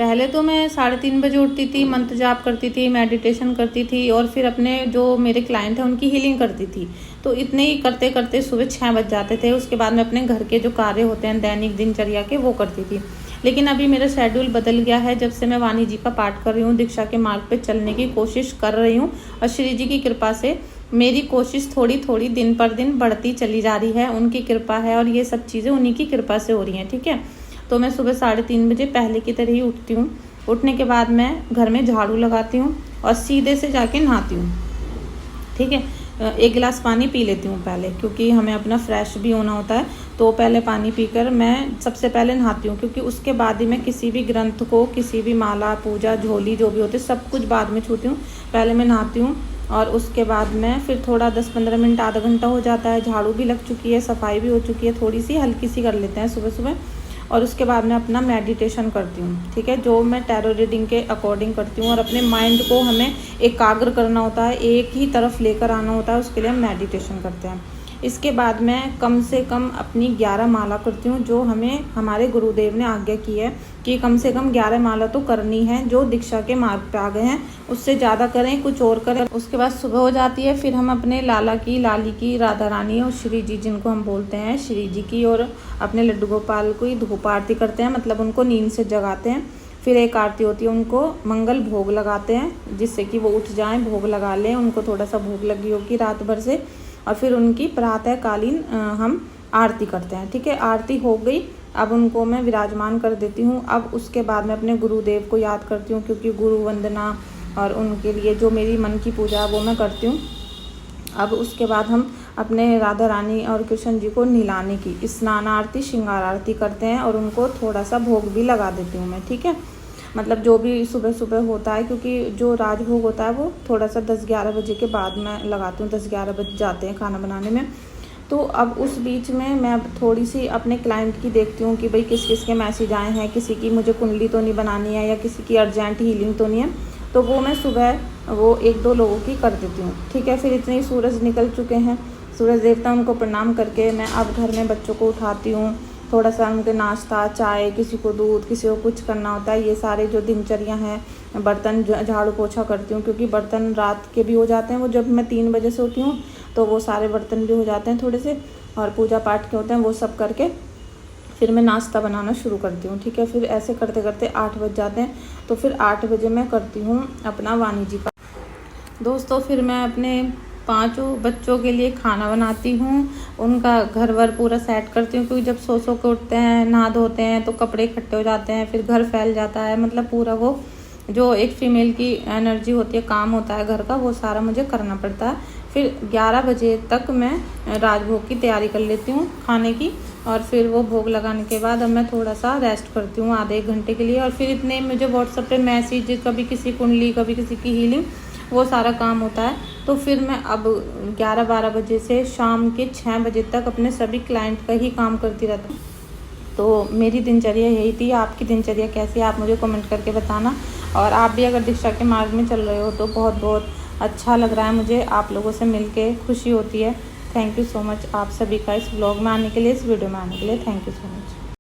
पहले तो मैं 3:30 बजे उठती थी, मंत्र जाप करती थी, मेडिटेशन करती थी और फिर अपने जो मेरे क्लाइंट हैं उनकी हीलिंग करती थी। तो इतने ही करते करते सुबह 6 बज जाते थे। उसके बाद मैं अपने घर के जो कार्य होते हैं दैनिक दिनचर्या के, वो करती थी। लेकिन अभी मेरा शेड्यूल बदल गया है। जब से मैं वाणी जी का पाठ कर रही हूँ, दीक्षा के मार्ग पे चलने की कोशिश कर रही हूँ और श्री जी की कृपा से मेरी कोशिश थोड़ी थोड़ी दिन पर दिन बढ़ती चली जा रही है। उनकी कृपा है और ये सब चीज़ें उन्हीं की कृपा से हो रही हैं। ठीक है, तो मैं सुबह 3:30 बजे पहले की तरह ही उठती हूँ। उठने के बाद मैं घर में झाड़ू लगाती हूँ और सीधे से जाके नहाती हूँ। ठीक है, 1 गिलास पानी पी लेती हूँ पहले, क्योंकि हमें अपना फ्रेश भी होना होता है। तो पहले पानी पीकर मैं सबसे पहले नहाती हूँ, क्योंकि उसके बाद ही मैं किसी भी ग्रंथ को, किसी भी माला, पूजा, झोली जो भी होते सब कुछ बाद में छूती हूँ। पहले मैं नहाती हूँ और उसके बाद मैं फिर थोड़ा 10-15 मिनट, आधा घंटा हो जाता है, झाड़ू भी लग चुकी है, सफाई भी हो चुकी है, थोड़ी सी हल्की सी कर लेते हैं सुबह सुबह। और उसके बाद मैं अपना मेडिटेशन करती हूँ। ठीक है, जो मैं टैरो रीडिंग के अकॉर्डिंग करती हूँ। और अपने माइंड को हमें एकाग्र करना होता है, एक ही तरफ लेकर आना होता है, उसके लिए हम मेडिटेशन करते हैं। इसके बाद मैं कम से कम अपनी 11 माला करती हूँ, जो हमें हमारे गुरुदेव ने आज्ञा की है कि कम से कम 11 माला तो करनी है। जो दीक्षा के मार्ग पे आ गए हैं, उससे ज़्यादा करें, कुछ और करें। उसके बाद सुबह हो जाती है, फिर हम अपने लाला की, लाली की, राधा रानी और श्री जी, जिनको हम बोलते हैं श्री जी की, और अपने लड्डू गोपाल को धूप आरती करते हैं, मतलब उनको नींद से जगाते हैं। फिर एक आरती होती है, उनको मंगल भोग लगाते हैं, जिससे कि वो उठ जाएं, भोग लगा लें। उनको थोड़ा सा भूख लगी होगी रात भर से। और फिर उनकी प्रातःकालीन हम आरती करते हैं। ठीक है, आरती हो गई, अब उनको मैं विराजमान कर देती हूँ। अब उसके बाद मैं अपने गुरुदेव को याद करती हूँ, क्योंकि गुरु वंदना और उनके लिए जो मेरी मन की पूजा वो मैं करती हूँ। अब उसके बाद हम अपने राधा रानी और कृष्ण जी को नहलाने की स्नान आरती, श्रृंगार आरती करते हैं और उनको थोड़ा सा भोग भी लगा देती हूँ मैं। ठीक है, मतलब जो भी सुबह सुबह होता है, क्योंकि जो राजभोग होता है वो थोड़ा सा 10-11 बजे के बाद मैं लगाती हूँ। 10-11 बज जाते हैं खाना बनाने में। तो अब उस बीच में मैं थोड़ी सी अपने क्लाइंट की देखती हूँ कि भाई किस किस के मैसेज आए हैं, किसी की मुझे कुंडली तो नहीं बनानी है या किसी की अर्जेंट हीलिंग तो नहीं है। तो वो मैं सुबह वो 1-2 लोगों की कर देती हूँ। ठीक है, फिर इतने ही सूरज निकल चुके हैं, सूरज देवता, उनको प्रणाम करके मैं अब घर में बच्चों को उठाती हूँ। थोड़ा सा उनके नाश्ता, चाय, किसी को दूध, किसी को कुछ करना होता है। ये सारे जो दिनचर्या हैं, बर्तन झाड़ू पोछा करती हूँ, क्योंकि बर्तन रात के भी हो जाते हैं। वो जब मैं 3 बजे से उठी हूँ तो वो सारे बर्तन भी हो जाते हैं थोड़े से, और पूजा पाठ के होते हैं, वो सब करके फिर मैं नाश्ता बनाना शुरू करती हूँ। ठीक है, फिर ऐसे करते करते 8 बज जाते हैं। तो फिर 8 बजे मैं करती हूँ अपना वाणी जी का। दोस्तों, फिर मैं अपने 5 बच्चों के लिए खाना बनाती हूँ, उनका घर वर पूरा सेट करती हूँ, क्योंकि जब सो के उठते हैं, नहा धोते हैं, तो कपड़े इकट्ठे हो जाते हैं, फिर घर फैल जाता है। मतलब पूरा वो जो एक फीमेल की एनर्जी होती है, काम होता है घर का, वो सारा मुझे करना पड़ता है। फिर 11 बजे तक मैं राजभोग की तैयारी कर लेती हूँ खाने की, और फिर वो भोग लगाने के बाद अब मैं थोड़ा सा रेस्ट करती हूँ आधे 1 घंटे के लिए। और फिर इतने मुझे व्हाट्सएप पे मैसेज, कभी किसी कुंडली, कभी किसी की हीलिंग, वो सारा काम होता है। तो फिर मैं अब 11-12 बजे से शाम के 6 बजे तक अपने सभी क्लाइंट का ही काम करती रहती हूँ। तो मेरी दिनचर्या यही थी। आपकी दिनचर्या कैसी है, आप मुझे कमेंट करके बताना। और आप भी अगर दीक्षा के मार्ग में चल रहे हो तो बहुत बहुत अच्छा लग रहा है मुझे, आप लोगों से मिलके खुशी होती है। थैंक यू सो मच आप सभी का इस व्लॉग में आने के लिए, इस वीडियो में आने के लिए। Thank you so much.